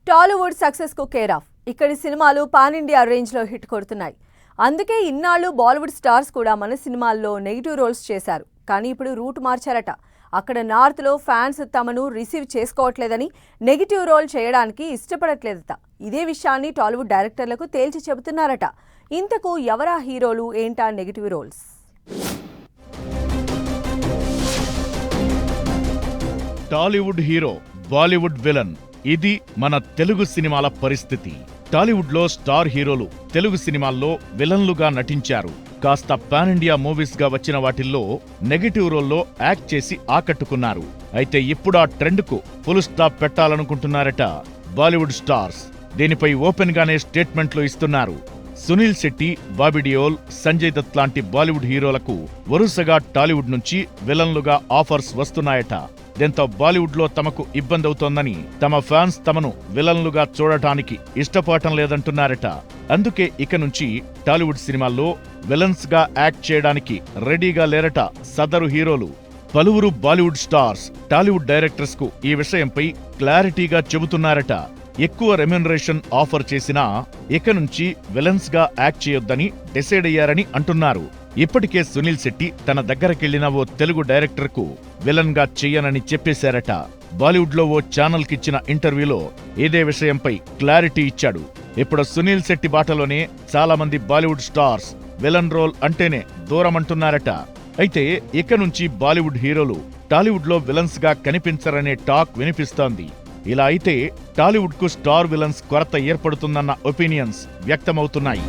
Tollywood success కు care of. ఇక్కడి సినిమాలు పాన్ ఇండియా రేంజ్ లో హిట్ కొడుతున్నాయి. అందుకే ఇన్నాళ్ళు బాలీవుడ్ స్టార్స్ కూడా మన సినిమాల్లో నెగిటివ్ రోల్స్ చేశారు. కానీ ఇప్పుడు రూట్ మార్చారట. అక్కడ నార్త్ లో ఫ్యాన్స్ తమను రిసీవ్ చేసుకోవట్లేదని, నెగిటివ్ రోల్ చేయడానికి ఇష్టపడట్లేదట. ఇదే విషయాన్ని టాలీవుడ్ డైరెక్టర్లకు తేల్చి చెబుతున్నారట. ఇంతకు ఎవరా హీరోలు, ఏంటా negative roles? Tollywood hero, Bollywood villain, ఇది మన తెలుగు సినిమాల పరిస్థితి. టాలీవుడ్ లో స్టార్ హీరోలు తెలుగు సినిమాల్లో విలన్లుగా నటించారు. కాస్త పాన్ ఇండియా మూవీస్ గా వచ్చిన వాటిల్లో నెగటివ్ రోల్లో యాక్ట్ చేసి ఆకట్టుకున్నారు. అయితే ఇప్పుడు ఆ ట్రెండ్ కు ఫుల్ స్టాప్ పెట్టాలనుకుంటున్నారట బాలీవుడ్ స్టార్స్. దీనిపై ఓపెన్ గానే స్టేట్మెంట్లు ఇస్తున్నారు. సునీల్ శెట్టి, బాబీ డియోల్, సంజయ్ దత్ లాంటి బాలీవుడ్ హీరోలకు వరుసగా టాలీవుడ్ నుంచి విలన్లుగా ఆఫర్స్ వస్తున్నాయట. దీంతో బాలీవుడ్ లో తమకు ఇబ్బంది అవుతోందని, తమ ఫ్యాన్స్ తమను విలన్లుగా చూడటానికి ఇష్టపడటం లేదంటున్నారట. అందుకే ఇక నుంచి టాలీవుడ్ సినిమాల్లో విలన్స్ గా యాక్ట్ చేయడానికి రెడీగా లేరట సదరు హీరోలు. పలువురు బాలీవుడ్ స్టార్స్ టాలీవుడ్ డైరెక్టర్స్ కు ఈ విషయంపై క్లారిటీగా చెబుతున్నారట. ఎక్కువ రెమ్యునరేషన్ ఆఫర్ చేసినా ఇక నుంచి విలన్స్ గా యాక్ట్ చేయొద్దని డిసైడ్ అయ్యారని అంటున్నారు. ఇప్పటికే సునీల్ శెట్టి తన దగ్గరకెళ్లిన ఓ తెలుగు డైరెక్టర్ కు విలన్ గా చెయ్యనని చెప్పేశారట. బాలీవుడ్ లో ఓ ఛానల్ కిచ్చిన ఇంటర్వ్యూలో ఇదే విషయంపై క్లారిటీ ఇచ్చాడు. ఇప్పుడు సునీల్ శెట్టి బాటలోనే చాలా మంది బాలీవుడ్ స్టార్స్ విలన్ రోల్ అంటేనే దూరమంటున్నారట. అయితే ఇక నుంచి బాలీవుడ్ హీరోలు టాలీవుడ్ లో విలన్స్ గా కనిపించరనే టాక్ వినిపిస్తోంది. ఇలా అయితే టాలీవుడ్ కు స్టార్ విలన్స్ కొరత ఏర్పడుతుందన్న ఒపీనియన్స్ వ్యక్తమవుతున్నాయి.